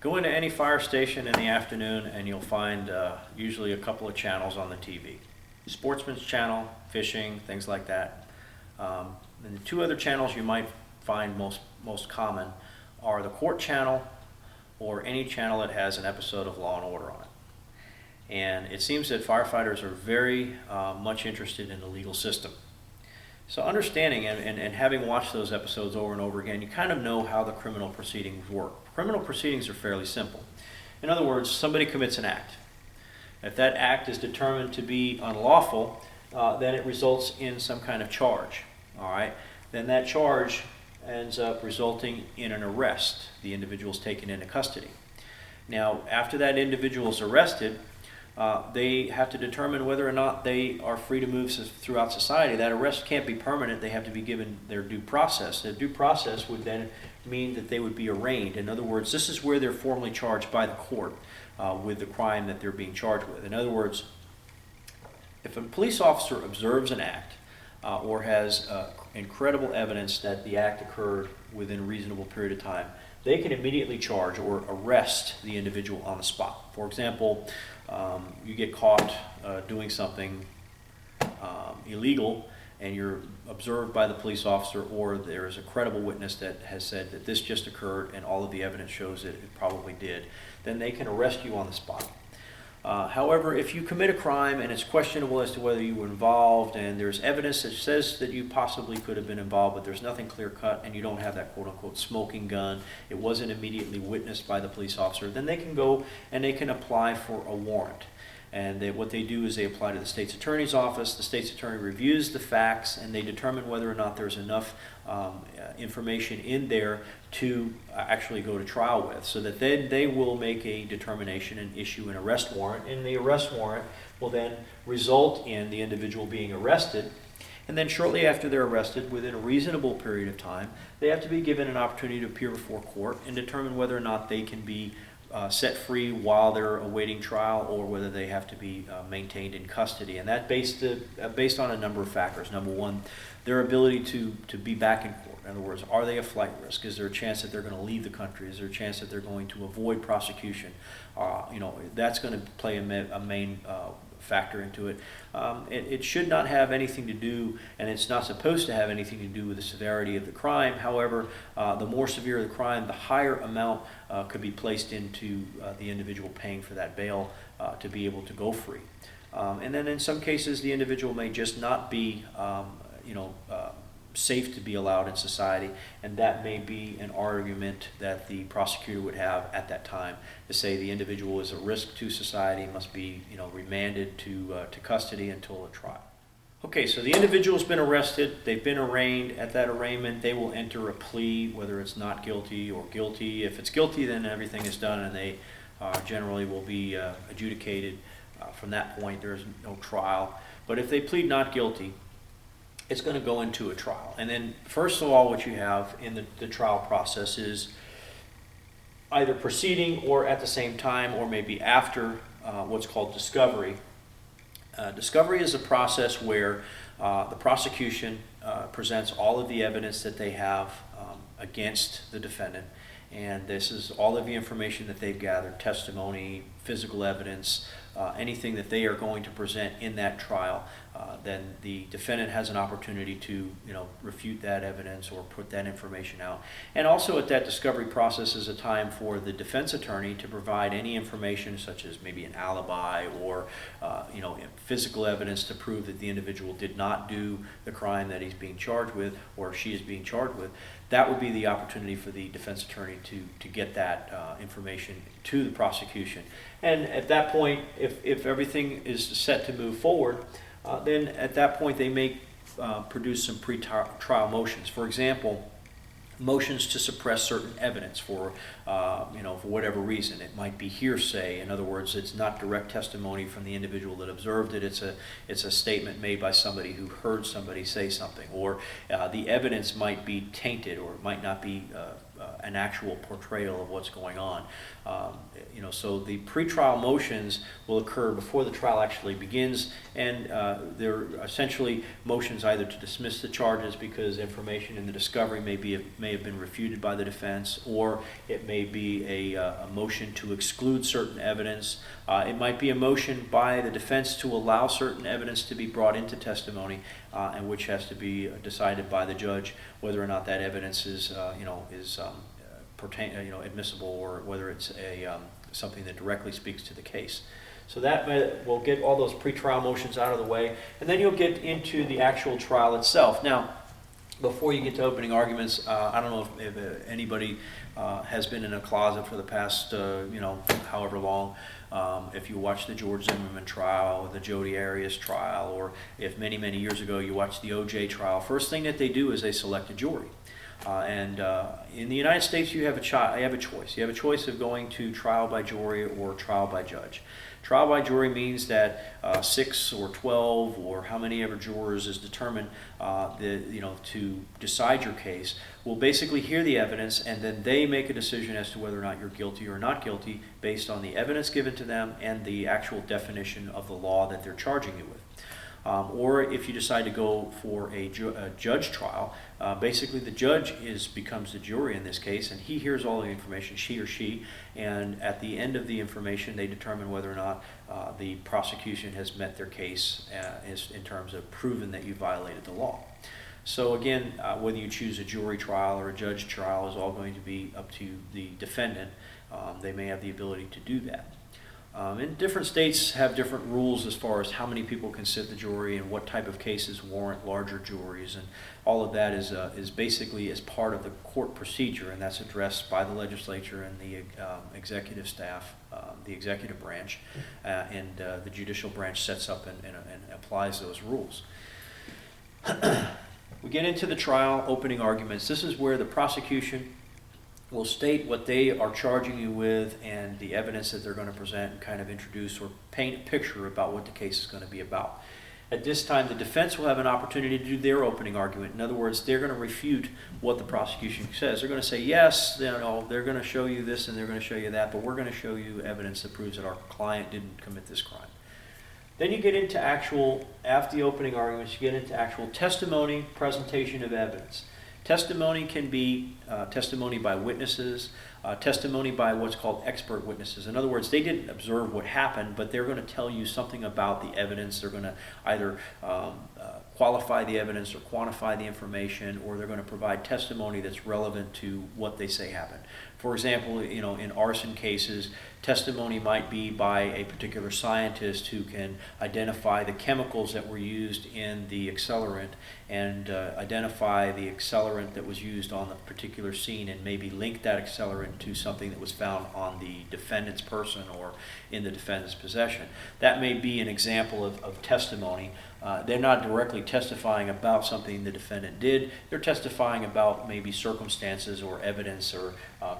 Go into any fire station in the afternoon and you'll find usually a couple of channels on the TV. Sportsman's channel, fishing, things like that. And the two other channels you might find most common are the court channel or any channel that has an episode of Law and Order on it. And it seems that firefighters are very much interested in the legal system. So understanding and having watched those episodes over and over again, you kind of know how the criminal proceedings work. Criminal proceedings are fairly simple. In other words, somebody commits an act. If that act is determined to be unlawful, then it results in some kind of charge. All right? Then that charge ends up resulting in an arrest. The individual is taken into custody. Now, after that individual is arrested, they have to determine whether or not they are free to move throughout society. That arrest can't be permanent. They have to be given their due process. Their due process would then mean that they would be arraigned. In other words, this is where they're formally charged by the court with the crime that they're being charged with. In other words, if a police officer observes an act or has incredible evidence that the act occurred within a reasonable period of time, they can immediately charge or arrest the individual on the spot. For example, you get caught doing something illegal and you're observed by the police officer, or there is a credible witness that has said that this just occurred and all of the evidence shows that it probably did, then they can arrest you on the spot. However, if you commit a crime and it's questionable as to whether you were involved and there's evidence that says that you possibly could have been involved, but there's nothing clear-cut and you don't have that quote-unquote smoking gun, it wasn't immediately witnessed by the police officer, then they can go and they can apply for a warrant. And what they do is they apply to the state's attorney's office. The state's attorney reviews the facts and they determine whether or not there's enough information in there to actually go to trial with, so that then they will make a determination and issue an arrest warrant, and the arrest warrant will then result in the individual being arrested. And then shortly after they're arrested, within a reasonable period of time, they have to be given an opportunity to appear before court and determine whether or not they can be set free while they're awaiting trial, or whether they have to be maintained in custody. And that based on a number of factors. Number one, their ability to be back in court. In other words, are they a flight risk? Is there a chance that they're going to leave the country? Is there a chance that they're going to avoid prosecution? That's going to play a main factor into it. It should not have anything to do, and it's not supposed to have anything to do with the severity of the crime. However, the more severe the crime, the higher amount could be placed into the individual paying for that bail to be able to go free. And then in some cases, the individual may just not be safe to be allowed in society, and that may be an argument that the prosecutor would have at that time to say the individual is a risk to society, must be remanded to custody until a trial. Okay, so the individual's been arrested, they've been arraigned. At that arraignment, they will enter a plea, whether it's not guilty or guilty. If it's guilty, then everything is done and they generally will be adjudicated. From that point, there's no trial. But if they plead not guilty, it's going to go into a trial. And then first of all, what you have in the trial process is either proceeding or at the same time or maybe after what's called discovery. Discovery is a process where the prosecution presents all of the evidence that they have against the defendant. And this is all of the information that they've gathered, testimony, physical evidence, anything that they are going to present in that trial. Then the defendant has an opportunity to refute that evidence or put that information out. And also at that discovery process is a time for the defense attorney to provide any information, such as maybe an alibi or physical evidence to prove that the individual did not do the crime that he's being charged with or she is being charged with. That would be the opportunity for the defense attorney to get that information to the prosecution. And at that point, if everything is set to move forward, then at that point they may produce some pre-trial motions. For example, motions to suppress certain evidence for whatever reason. It might be hearsay. In other words, it's not direct testimony from the individual that observed it. It's a statement made by somebody who heard somebody say something. Or the evidence might be tainted, or it might not be an actual portrayal of what's going on. So the pretrial motions will occur before the trial actually begins, and they're essentially motions either to dismiss the charges because information in the discovery may have been refuted by the defense, or it may be a motion to exclude certain evidence. It might be a motion by the defense to allow certain evidence to be brought into testimony, and which has to be decided by the judge whether or not that evidence is admissible, or whether it's something that directly speaks to the case. So that will get all those pretrial motions out of the way, and then you'll get into the actual trial itself. Now, before you get to opening arguments, I don't know if anybody has been in a closet for the past, however long. If you watch the George Zimmerman trial, or the Jodi Arias trial, or if many, many years ago you watched the O.J. trial, first thing that they do is they select a jury. In the United States, you have a choice. You have a choice of going to trial by jury or trial by judge. Trial by jury means that 6 or 12 or how many ever jurors is determined to decide your case will basically hear the evidence, and then they make a decision as to whether or not you're guilty or not guilty based on the evidence given to them and the actual definition of the law that they're charging you with. Or if you decide to go for a judge trial, basically the judge becomes the jury in this case, and he hears all the information, she or she, and at the end of the information they determine whether or not the prosecution has met their case in terms of proving that you violated the law. So again, whether you choose a jury trial or a judge trial is all going to be up to the defendant. They may have the ability to do that. And different states have different rules as far as how many people can sit the jury and what type of cases warrant larger juries, and all of that is basically as part of the court procedure, and that's addressed by the legislature and the executive staff, the executive branch, and the judicial branch sets up and applies those rules. We get into the trial opening arguments. This is where the prosecution will state what they are charging you with and the evidence that they're going to present, and kind of introduce or paint a picture about what the case is going to be about. At this time, the defense will have an opportunity to do their opening argument. In other words, they're going to refute what the prosecution says. They're going to say, yes, they're going to show you this and they're going to show you that, but we're going to show you evidence that proves that our client didn't commit this crime. Then you get into after the opening arguments, you get into actual testimony, presentation of evidence. Testimony can be testimony by witnesses, testimony by what's called expert witnesses. In other words, they didn't observe what happened, but they're going to tell you something about the evidence. They're going to either qualify the evidence or quantify the information, or they're going to provide testimony that's relevant to what they say happened. For example, in arson cases, testimony might be by a particular scientist who can identify the chemicals that were used in the accelerant and identify the accelerant that was used on the particular scene, and maybe link that accelerant to something that was found on the defendant's person or in the defendant's possession. That may be an example of testimony. They're not directly testifying about something the defendant did. They're testifying about maybe circumstances or evidence, or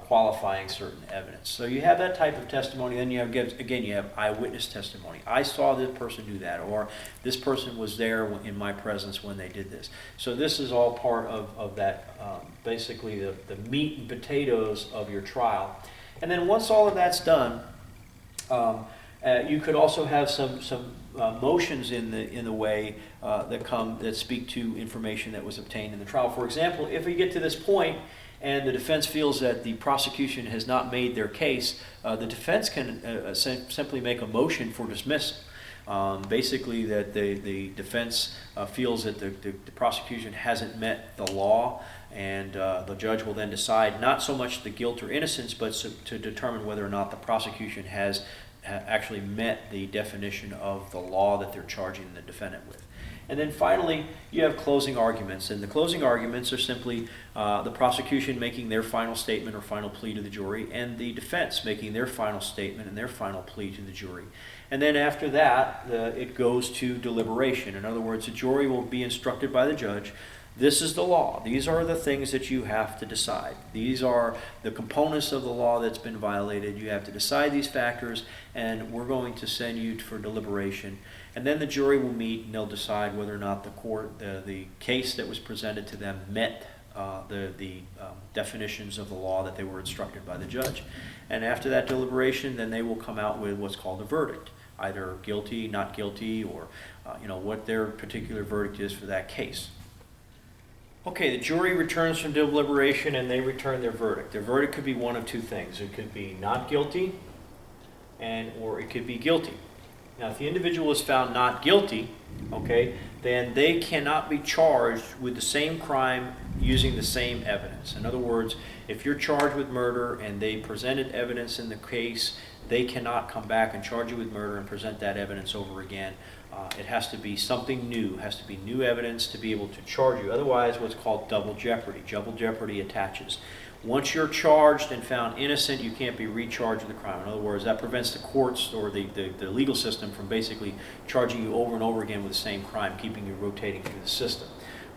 qualifying certain evidence. So you have that type of testimony. Then you have eyewitness testimony. I saw this person do that, or this person was there in my presence when they did this. So this is all part of that, basically the meat and potatoes of your trial. And then once all of that's done, you could also have some motions in the way that speak to information that was obtained in the trial. For example, if we get to this point and the defense feels that the prosecution has not made their case, the defense can simply make a motion for dismissal. Basically, that the defense feels that the prosecution hasn't met the law, and the judge will then decide not so much the guilt or innocence, but to determine whether or not the prosecution has actually met the definition of the law that they're charging the defendant with. And then finally, you have closing arguments. And the closing arguments are simply the prosecution making their final statement or final plea to the jury, and the defense making their final statement and their final plea to the jury. And then after that, it goes to deliberation. In other words, the jury will be instructed by the judge, this is the law. These are the things that you have to decide. These are the components of the law that's been violated. You have to decide these factors, and we're going to send you for deliberation. And then the jury will meet, and they'll decide whether or not the case that was presented to them met the definitions of the law that they were instructed by the judge. And after that deliberation, then they will come out with what's called a verdict, either guilty, not guilty, or what their particular verdict is for that case. Okay, the jury returns from deliberation and they return their verdict. Their verdict could be one of two things. It could be not guilty, or it could be guilty. Now, if the individual is found not guilty, okay, then they cannot be charged with the same crime using the same evidence. In other words, if you're charged with murder and they presented evidence in the case, they cannot come back and charge you with murder and present that evidence over again. It has to be something new. It has to be new evidence to be able to charge you. Otherwise, what's called double jeopardy. Double jeopardy attaches. Once you're charged and found innocent, you can't be recharged with the crime. In other words, that prevents the courts or the legal system from basically charging you over and over again with the same crime, keeping you rotating through the system.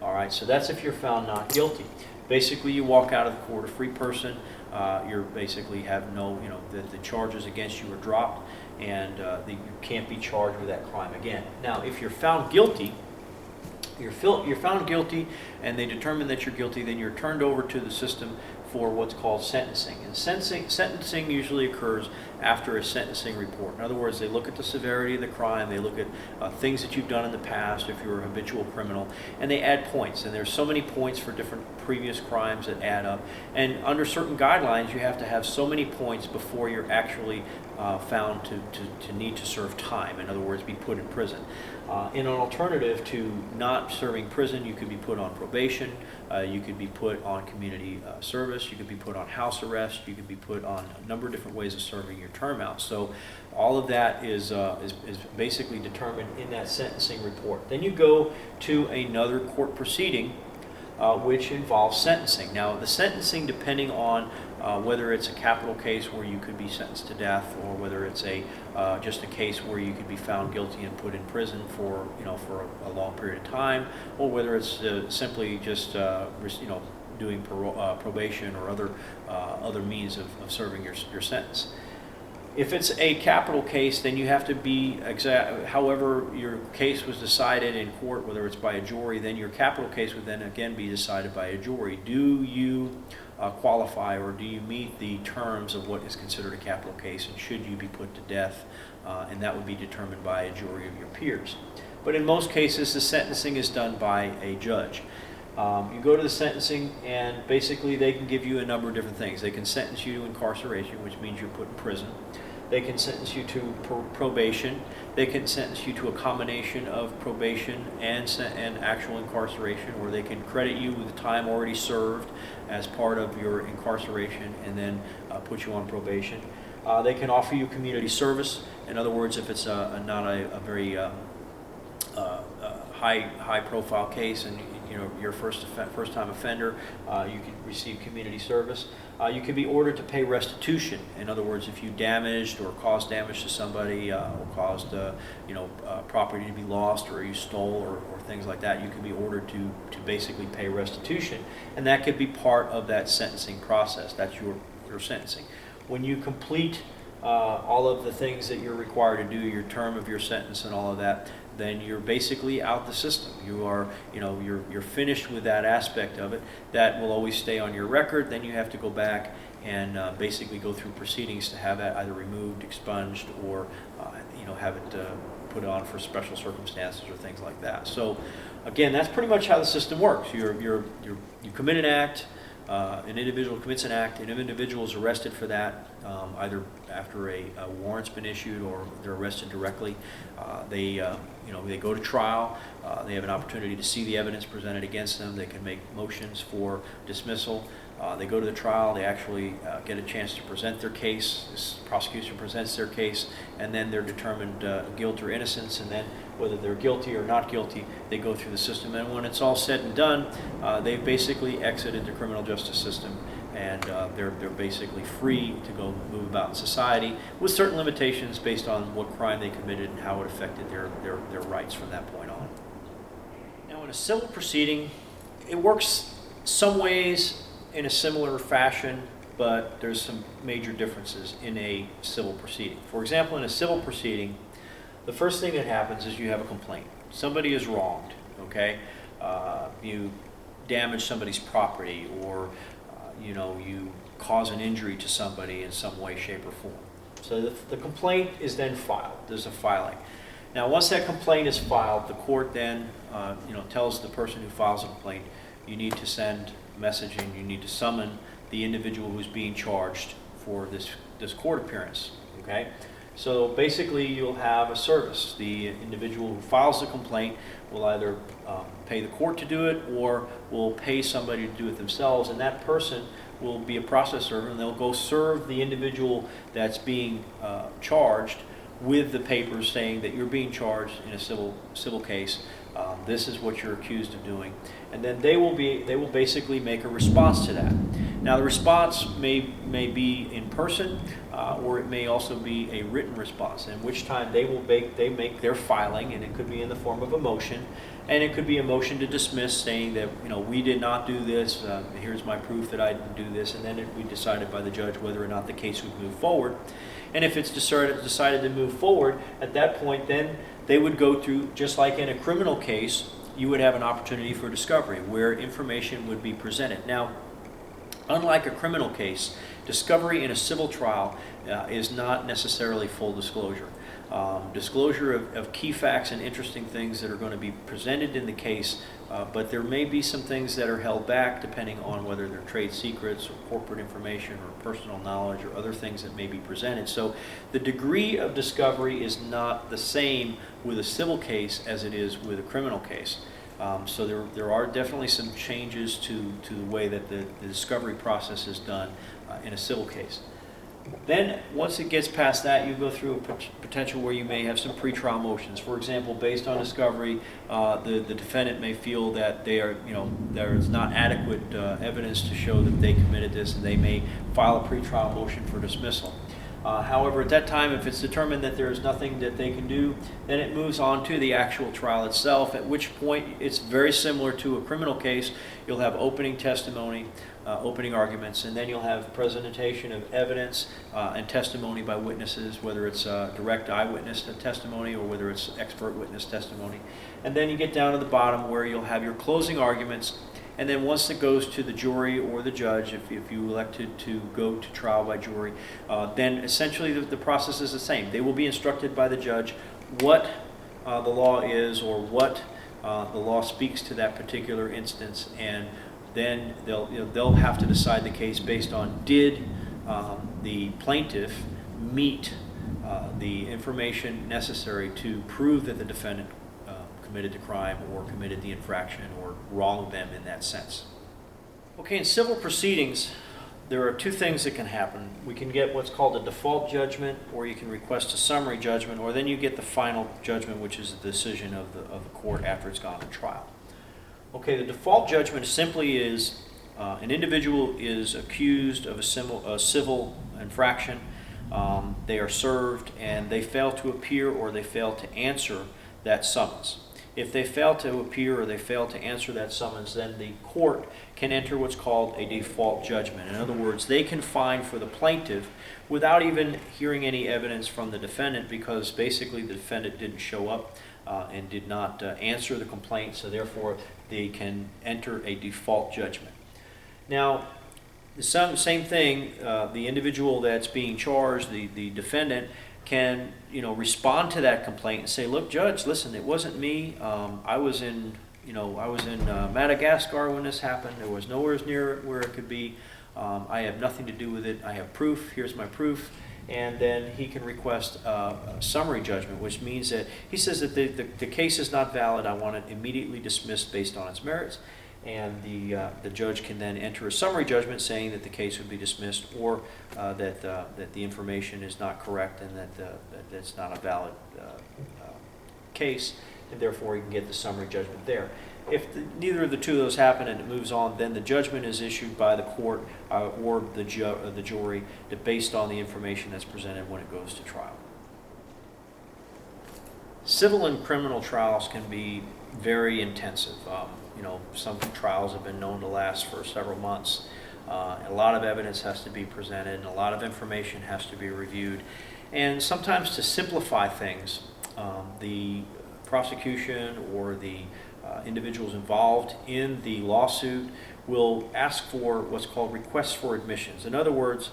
All right, so that's if you're found not guilty. Basically, you walk out of the court a free person. You basically have no, the charges against you are dropped, and you can't be charged with that crime again. Now, if you're found guilty, you're found guilty, and they determine that you're guilty, then you're turned over to the system for what's called sentencing. And sentencing usually occurs after a sentencing report. In other words, they look at the severity of the crime, they look at things that you've done in the past if you're a habitual criminal, and they add points. And there's so many points for different previous crimes that add up. And under certain guidelines, you have to have so many points before you're actually found to need to serve time. In other words, be put in prison. In an alternative to not serving prison, you could be put on probation, you could be put on community service, you could be put on house arrest, you could be put on a number of different ways of serving your term out. So all of that is basically determined in that sentencing report. Then you go to another court proceeding which involves sentencing. Now, the sentencing, depending on whether it's a capital case where you could be sentenced to death, or whether it's just a case where you could be found guilty and put in prison for a long period of time, or whether it's simply just doing probation or other means of serving your sentence. If it's a capital case, then you have to be however your case was decided in court, whether it's by a jury, then your capital case would then again be decided by a jury. Do you qualify, or do you meet the terms of what is considered a capital case, and should you be put to death? And that would be determined by a jury of your peers. But in most cases, the sentencing is done by a judge. You go to the sentencing, and basically they can give you a number of different things. They can sentence you to incarceration, which means you're put in prison. They can sentence you to probation. They can sentence you to a combination of probation and actual incarceration, or they can credit you with the time already served as part of your incarceration and then put you on probation. They can offer you community service. In other words, if it's not a very high-profile case and you're first-time offender, you can receive community service. You can be ordered to pay restitution. In other words, if you damaged or caused damage to somebody, or caused property to be lost, or you stole, or things like that, you can be ordered to basically pay restitution, and that could be part of that sentencing process. That's your sentencing. When you complete all of the things that you're required to do, your term of your sentence and all of that, then you're basically out the system. You're finished with that aspect of it. That will always stay on your record. Then you have to go back and basically go through proceedings to have that either removed, expunged, or have it put on for special circumstances or things like that. So again, that's pretty much how the system works. You commit an act. An individual commits an act. An individual is arrested for that, either after a warrant's been issued or they're arrested directly. They go to trial. They have an opportunity to see the evidence presented against them. They can make motions for dismissal. They go to the trial. They actually get a chance to present their case. This prosecution presents their case, and then they're determined guilt or innocence. And then whether they're guilty or not guilty, they go through the system. And when it's all said and done, they've basically exited the criminal justice system, and they're basically free to go move about in society with certain limitations based on what crime they committed and how it affected their rights from that point on. Now, in a civil proceeding, it works some ways in a similar fashion, but there's some major differences in a civil proceeding. For example, in a civil proceeding, the first thing that happens is you have a complaint. Somebody is wronged, okay? damage somebody's property, or you cause an injury to somebody in some way, shape, or form. So the complaint is then filed. There's a filing. Now, once that complaint is filed, the court then tells the person who files a complaint, you need to send messaging, you need to summon the individual who's being charged for this court appearance. Okay? So basically, you'll have a service. The individual who files the complaint will either pay the court to do it, or will pay somebody to do it themselves, and that person will be a process server, and they'll go serve the individual that's being charged with the papers saying that you're being charged in a civil case. This is what you're accused of doing, and then they will basically make a response to that. Now, the response may be in person, or it may also be a written response, in which time they make their filing, and it could be in the form of a motion, and it could be a motion to dismiss, saying that we did not do this. Here's my proof that I didn't do this, and then it will be decided by the judge whether or not the case would move forward. And if it's decided to move forward, at that point, then they would go through, just like in a criminal case, you would have an opportunity for discovery where information would be presented. Now, unlike a criminal case, discovery in a civil trial is not necessarily full disclosure. Disclosure of key facts and interesting things that are going to be presented in the case, but there may be some things that are held back depending on whether they're trade secrets or corporate information or personal knowledge or other things that may be presented. So the degree of discovery is not the same with a civil case as it is with a criminal case. So there are definitely some changes to the way that the discovery process is done in a civil case. Then, once it gets past that, you go through a potential where you may have some pretrial motions. For example, based on discovery, the defendant may feel that there is not adequate evidence to show that they committed this, and they may file a pretrial motion for dismissal. However, at that time, if it's determined that there is nothing that they can do, then it moves on to the actual trial itself, at which point it's very similar to a criminal case. You'll have opening testimony, opening arguments, and then you'll have presentation of evidence and testimony by witnesses, whether it's direct eyewitness testimony or whether it's expert witness testimony. And then you get down to the bottom where you'll have your closing arguments. And then once it goes to the jury or the judge, if you elected to go to trial by jury, then essentially the process is the same. They will be instructed by the judge what the law is, or what the law speaks to that particular instance, and then they'll have to decide the case based on, did the plaintiff meet the information necessary to prove that the defendant committed the crime or committed the infraction or wronged them in that sense. Okay, in civil proceedings, there are two things that can happen. We can get what's called a default judgment, or you can request a summary judgment, or then you get the final judgment, which is the decision of the court after it's gone to trial. Okay, the default judgment simply is an individual is accused of a civil infraction. They are served, and they fail to appear or they fail to answer that summons. If they fail to appear or they fail to answer that summons, then the court can enter what's called a default judgment. In other words, they can fine for the plaintiff without even hearing any evidence from the defendant, because basically the defendant didn't show up and did not answer the complaint, so therefore they can enter a default judgment. Now, the same thing, the individual that's being charged, the defendant, can respond to that complaint and say, look, judge, listen, it wasn't me. I was in Madagascar when this happened. There was nowhere near where it could be. I have nothing to do with it. I have proof. Here's my proof. And then he can request a summary judgment, which means that he says that the case is not valid. I want it immediately dismissed based on its merits. And the judge can then enter a summary judgment saying that the case would be dismissed, or that the information is not correct and that it's not a valid case, and therefore you can get the summary judgment there. If neither of the two of those happen and it moves on, then the judgment is issued by the court or the jury based on the information that's presented when it goes to trial. Civil and criminal trials can be very intensive. Some trials have been known to last for several months. A lot of evidence has to be presented, and a lot of information has to be reviewed. And sometimes, to simplify things, the prosecution or the individuals involved in the lawsuit will ask for what's called requests for admissions. In other words,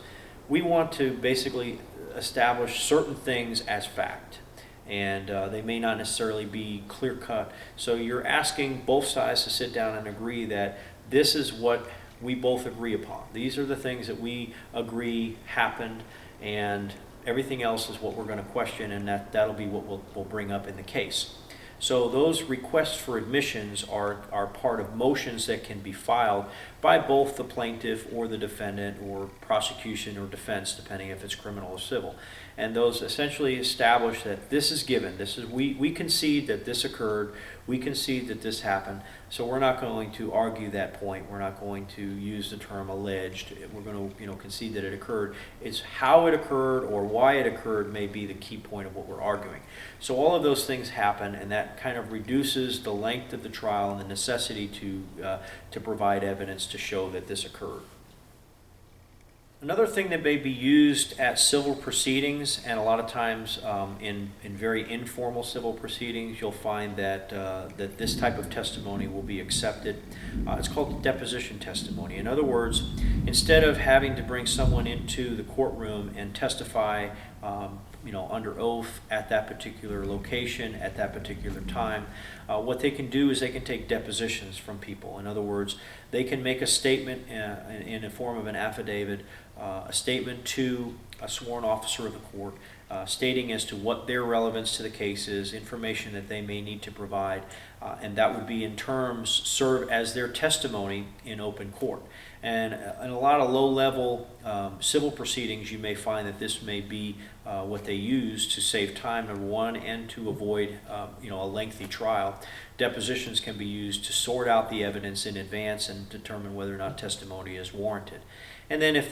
we want to basically establish certain things as fact, and they may not necessarily be clear-cut. So you're asking both sides to sit down and agree that this is what we both agree upon. These are the things that we agree happened, and everything else is what we're going to question, and that'll be what we'll bring up in the case. So those requests for admissions are part of motions that can be filed by both the plaintiff or the defendant, or prosecution or defense, depending if it's criminal or civil. And those essentially establish that this is given. This is we concede that this occurred. We concede that this happened. So we're not going to argue that point. We're not going to use the term alleged. We're going to concede that it occurred. It's how it occurred or why it occurred may be the key point of what we're arguing. So all of those things happen, and that kind of reduces the length of the trial and the necessity to provide evidence to show that this occurred. Another thing that may be used at civil proceedings, and a lot of times in very informal civil proceedings, you'll find that this type of testimony will be accepted. It's called deposition testimony. In other words, instead of having to bring someone into the courtroom and testify under oath at that particular location, at that particular time, what they can do is they can take depositions from people. In other words, they can make a statement in the form of an affidavit, a statement to a sworn officer of the court, stating as to what their relevance to the case is, information that they may need to provide, and that would be in terms serve as their testimony in open court. And in a lot of low-level civil proceedings, you may find that this may be what they use to save time, number one, and to avoid a lengthy trial. Depositions can be used to sort out the evidence in advance and determine whether or not testimony is warranted. And then if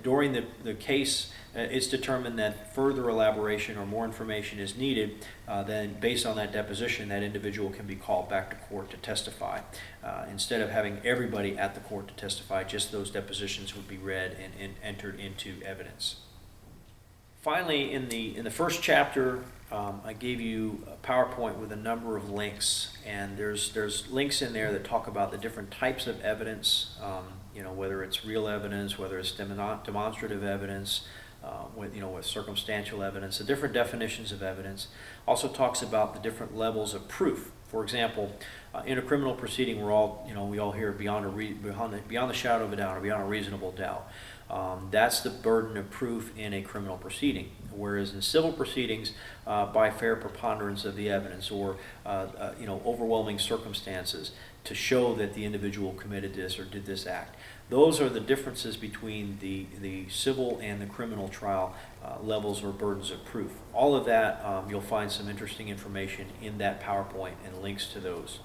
during the case it's determined that further elaboration or more information is needed, then based on that deposition, that individual can be called back to court to testify. Instead of having everybody at the court to testify, just those depositions would be read and entered into evidence. Finally, in the first chapter, I gave you a PowerPoint with a number of links, and there's links in there that talk about the different types of evidence, whether it's real evidence, whether it's demonstrative evidence, with circumstantial evidence, the different definitions of evidence. Also talks about the different levels of proof. For example, in a criminal proceeding, we all hear beyond the shadow of a doubt or beyond a reasonable doubt. That's the burden of proof in a criminal proceeding. Whereas in civil proceedings, by fair preponderance of the evidence or overwhelming circumstances to show that the individual committed this or did this act. Those are the differences between the civil and the criminal trial levels or burdens of proof. All of that, you'll find some interesting information in that PowerPoint and links to those.